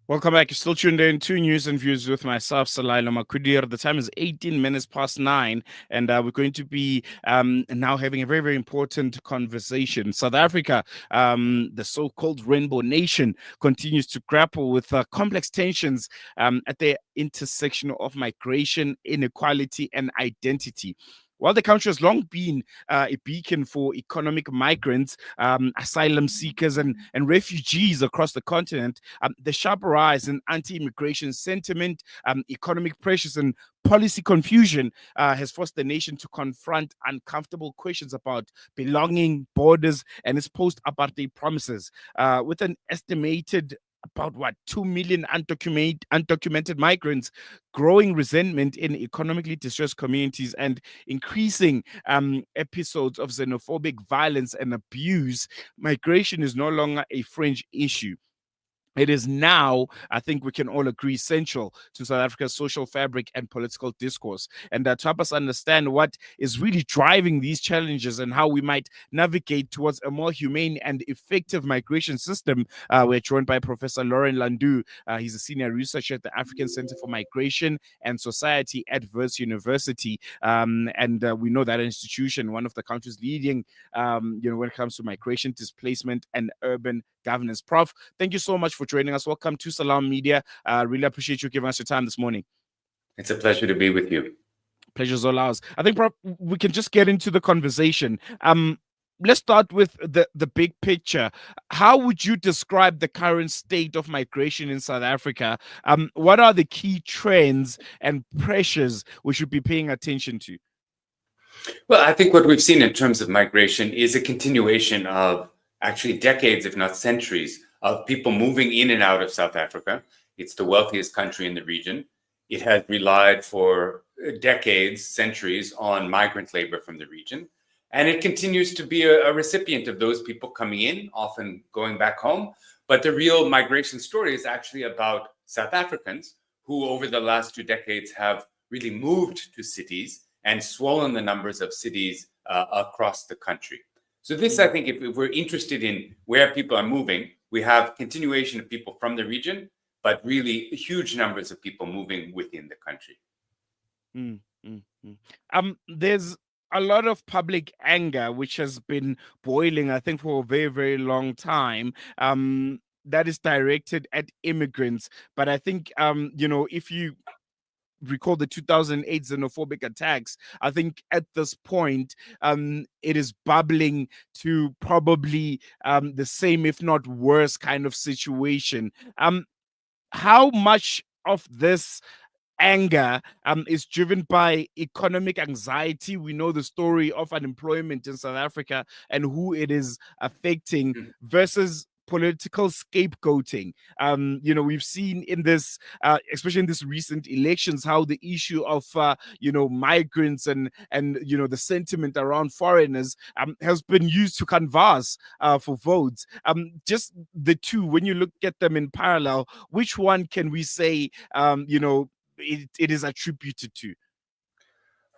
Welcome back. You're still tuned in to News and Views with myself, Salailo Makudir. The time is 18 minutes past 9, and we're going to be now having a very, very important conversation. South Africa, the so-called Rainbow Nation, continues to grapple with complex tensions at the intersection of migration, inequality, and identity. While the country has long been a beacon for economic migrants, asylum seekers, and refugees across the continent, the sharp rise in anti-immigration sentiment, economic pressures, and policy confusion has forced the nation to confront uncomfortable questions about belonging, borders, and its post-apartheid promises. With an estimated about 2 million undocumented migrants, growing resentment in economically distressed communities, and increasing episodes of xenophobic violence and abuse, migration is no longer a fringe issue. It is now, I think we can all agree, central to South Africa's social fabric and political discourse. And to help us understand what is really driving these challenges and how we might navigate towards a more humane and effective migration system, we're joined by Professor Loren Landau. He's a senior researcher at the African Center for Migration and Society at Wits University. And we know that institution, one of the country's leading, when it comes to migration, displacement, and urban governance. Prof, thank you so much for joining us. Welcome to Salam Media. Really appreciate you giving us your time this morning. It's a pleasure to be with you. Pleasure's all ours. I think, Prof, we can just get into the conversation. Let's start with the big picture. How would you describe the current state of migration in South Africa? What are the key trends and pressures we should be paying attention to? Well, I think what we've seen in terms of migration is a continuation of actually decades, if not centuries, of people moving in and out of South Africa. It's the wealthiest country in the region. It has relied for decades, centuries, on migrant labor from the region. And it continues to be a recipient of those people coming in, often going back home. But the real migration story is actually about South Africans who, over the last 2 decades, have really moved to cities and swollen the numbers of cities across the country. So this, I think, if we're interested in where people are moving, we have continuation of people from the region, but really huge numbers of people moving within the country. There's a lot of public anger which has been boiling, I think, for a very, very long time. That is directed at immigrants. But I think, if you recall the 2008 xenophobic attacks, I think at this point it is bubbling to probably the same, if not worse, kind of situation. How much of this anger is driven by economic anxiety? We know the story of unemployment in South Africa and who it is affecting, versus political scapegoating. We've seen in this, especially in this recent elections, how the issue of migrants and the sentiment around foreigners has been used to canvass for votes. Just the two, when you look at them in parallel, which one can we say it is attributed to?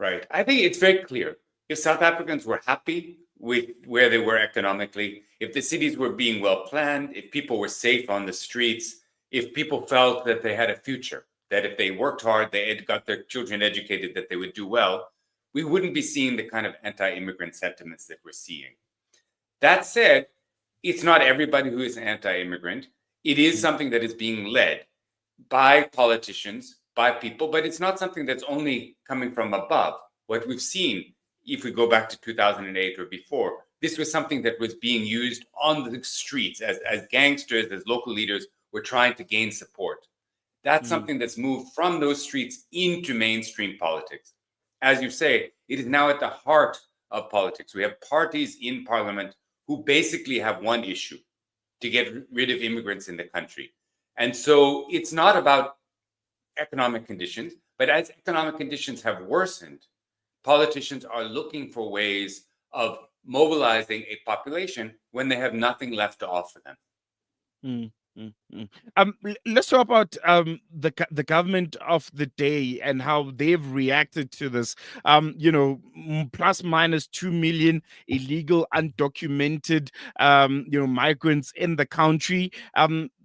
Right. I think it's very clear. If South Africans were happy with where they were economically, if the cities were being well planned, if people were safe on the streets, if people felt that they had a future, that if they worked hard, they had got their children educated, that they would do well, we wouldn't be seeing the kind of anti-immigrant sentiments that we're seeing. That said, it's not everybody who is anti-immigrant. It is something that is being led by politicians, by people, but it's not something that's only coming from above. What we've seen, if we go back to 2008 or before, this was something that was being used on the streets as gangsters, as local leaders were trying to gain support. That's something that's moved from those streets into mainstream politics. As you say, it is now at the heart of politics. We have parties in parliament who basically have one issue: to get rid of immigrants in the country. And so it's not about economic conditions, but as economic conditions have worsened, politicians are looking for ways of mobilizing a population when they have nothing left to offer them. Mm, mm. Let's talk about the government of the day and how they've reacted to this. Plus minus 2 million illegal, undocumented, migrants in the country.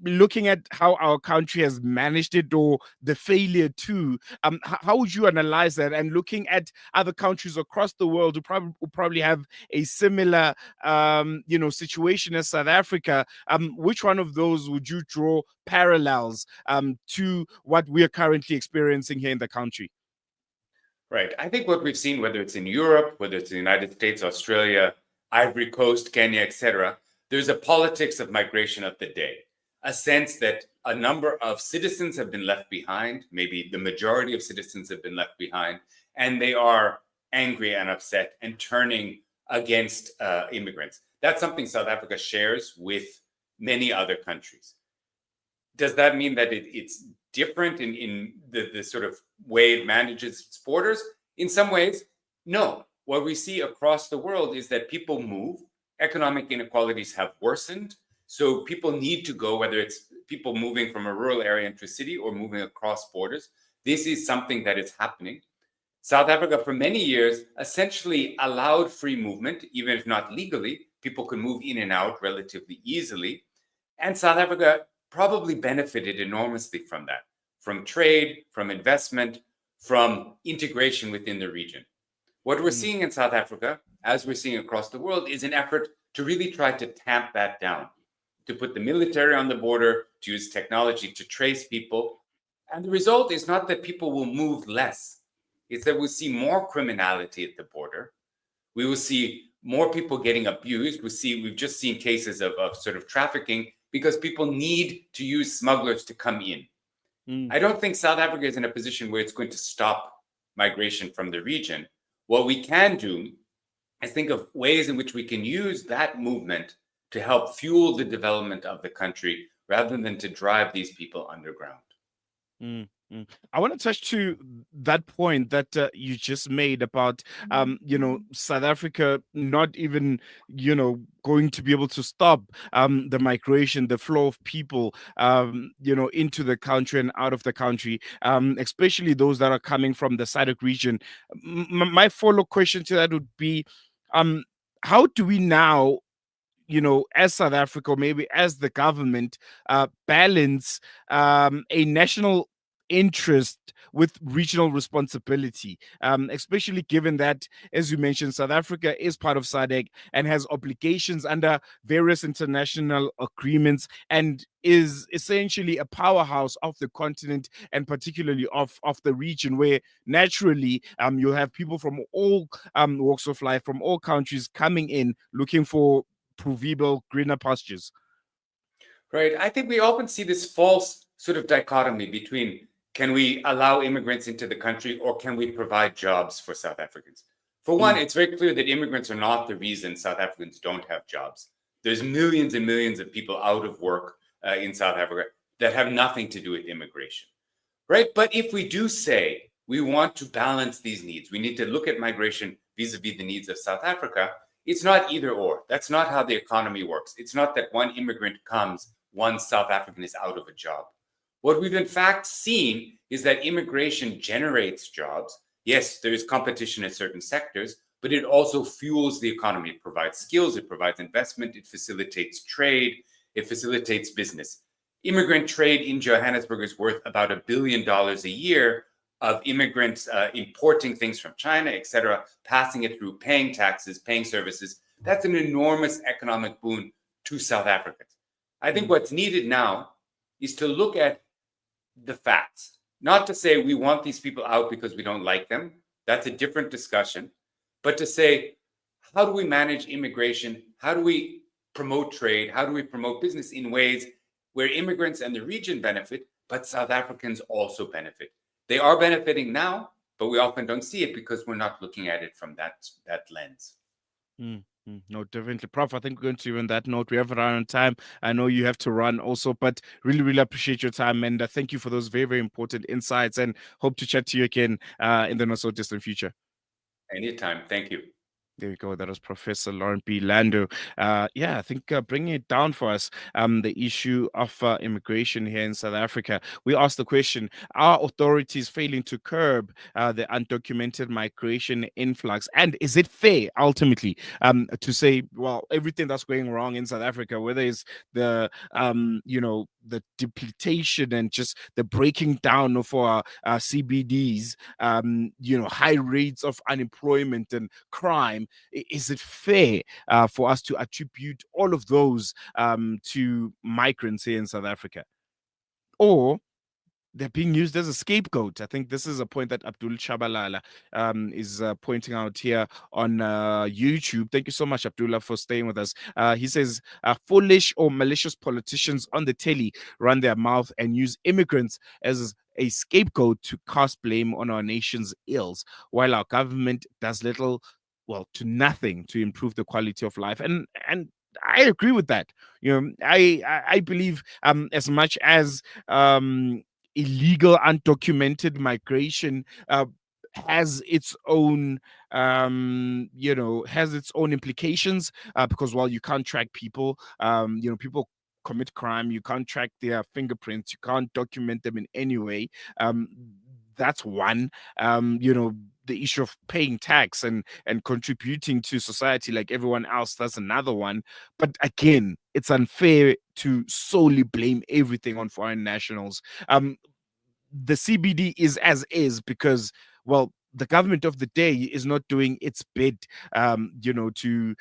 Looking at how our country has managed it or the failure to, how would you analyze that? And looking at other countries across the world who probably have a similar, situation as South Africa, which one of those would you draw parallels to what we are currently experiencing here in the country? Right. I think what we've seen, whether it's in Europe, whether it's the United States, Australia, Ivory Coast, Kenya, etc., there's a politics of migration of the day, a sense that a number of citizens have been left behind, maybe the majority of citizens have been left behind, and they are angry and upset and turning against immigrants. That's something South Africa shares with many other countries. Does that mean that it's different in the sort of way it manages its borders? In some ways, no. What we see across the world is that people move, economic inequalities have worsened. So people need to go, whether it's people moving from a rural area into a city or moving across borders. This is something that is happening. South Africa, for many years, essentially allowed free movement, even if not legally. People could move in and out relatively easily. And South Africa probably benefited enormously from that, from trade, from investment, from integration within the region. What we're seeing in South Africa, as we're seeing across the world, is an effort to really try to tamp that down, to put the military on the border, to use technology to trace people. And the result is not that people will move less, it's that we'll see more criminality at the border. We will see more people getting abused. We've just seen cases of sort of trafficking because people need to use smugglers to come in. I don't think South Africa is in a position where it's going to stop migration from the region. What we can do is think of ways in which we can use that movement to help fuel the development of the country rather than to drive these people underground. Mm, mm. I want to touch to that point that you just made about, South Africa not even, going to be able to stop the migration, the flow of people, into the country and out of the country, especially those that are coming from the SADC region. My follow question to that would be, um, how do we now, as South Africa, or maybe as the government, balance a national interest with regional responsibility, especially given that, as you mentioned, South Africa is part of SADC and has obligations under various international agreements and is essentially a powerhouse of the continent and particularly of the region where naturally you'll have people from all walks of life, from all countries coming in looking for proverbial greener pastures. Right. I think we often see this false sort of dichotomy between can we allow immigrants into the country or can we provide jobs for South Africans? For one, it's very clear that immigrants are not the reason South Africans don't have jobs. There's millions and millions of people out of work in South Africa that have nothing to do with immigration, right? But if we do say we want to balance these needs, we need to look at migration vis-a-vis the needs of South Africa. It's not either or. That's not how the economy works. It's not that one immigrant comes, one South African is out of a job. What we've in fact seen is that immigration generates jobs. Yes, there is competition in certain sectors, but it also fuels the economy. It provides skills, it provides investment, it facilitates trade, it facilitates business. Immigrant trade in Johannesburg is worth about $1 billion a year of immigrants importing things from China, et cetera, passing it through, paying taxes, paying services. That's an enormous economic boon to South Africans. I think what's needed now is to look at the facts, not to say we want these people out because we don't like them. That's a different discussion. But to say, how do we manage immigration? How do we promote trade? How do we promote business in ways where immigrants and the region benefit, but South Africans also benefit? They are benefiting now, but we often don't see it because we're not looking at it from that lens. No, definitely. Prof, I think we're going to on that note. We have run on time. I know you have to run also, but really, really appreciate your time. And thank you for those very, very important insights and hope to chat to you again in the not so distant future. Anytime. Thank you. There we go. That was Professor Loren B. Landau. Yeah, I think bringing it down for us, the issue of immigration here in South Africa. We asked the question: are authorities failing to curb the undocumented migration influx, and is it fair, ultimately, to say, well, everything that's going wrong in South Africa, whether it's the the depletation and just the breaking down of our CBDs, high rates of unemployment and crime, is it fair for us to attribute all of those to migrants here in South Africa? Or they're being used as a scapegoat. I think this is a point that Abdul Chabalala is pointing out here on YouTube. Thank you so much, Abdullah, for staying with us. He says, foolish or malicious politicians on the telly run their mouth and use immigrants as a scapegoat to cast blame on our nation's ills, while our government does little, well, to nothing to improve the quality of life. And I agree with that. I believe as much as illegal undocumented migration has its own has its own implications, because while you can't track people, people commit crime, you can't track their fingerprints, you can't document them in any way. That's one. The issue of paying tax and contributing to society like everyone else, that's another one. But again, it's unfair to solely blame everything on foreign nationals. The CBD is as is because, well, the government of the day is not doing its bit, to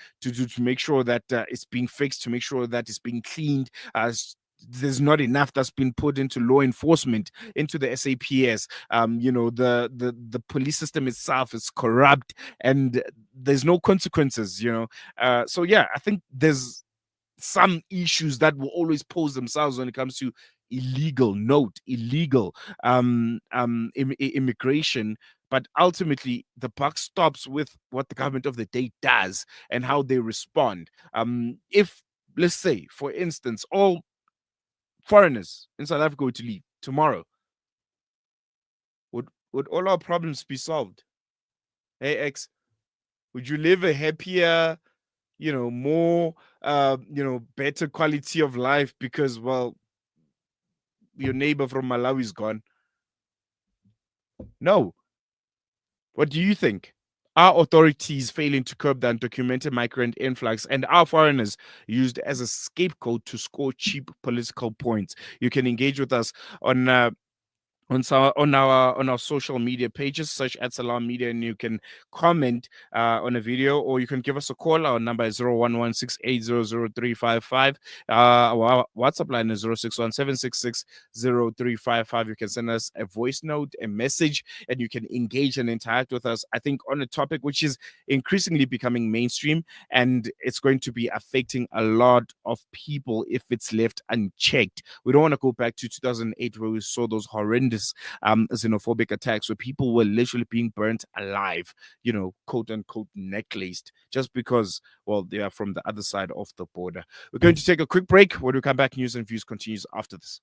make sure that it's being fixed, to make sure that it's being cleaned. There's not enough that's been put into law enforcement, into the SAPS. The police system itself is corrupt, and there's no consequences. So yeah, I think there's some issues that will always pose themselves when it comes to illegal immigration. But ultimately the buck stops with what the government of the day does and how they respond. If, let's say, for instance, all foreigners in South Africa were to leave tomorrow, would all our problems be solved? Hey X, would you live a happier, more better quality of life because, well, your neighbor from Malawi is gone? No. What do you think? Are authorities failing to curb the undocumented migrant influx, and are foreigners used as a scapegoat to score cheap political points? You can engage with us on on our social media pages, search at Salam Media, and you can comment on a video, or you can give us a call. Our number is 0116800355. Our WhatsApp line is 0617660355. You can send us a voice note, a message, and you can engage and interact with us, I think, on a topic which is increasingly becoming mainstream, and it's going to be affecting a lot of people if it's left unchecked. We don't want to go back to 2008 where we saw those horrendous xenophobic attacks where people were literally being burnt alive, quote unquote necklaced, just because, well, they are from the other side of the border. We're going to take a quick break. When we come back, news and views continues after this.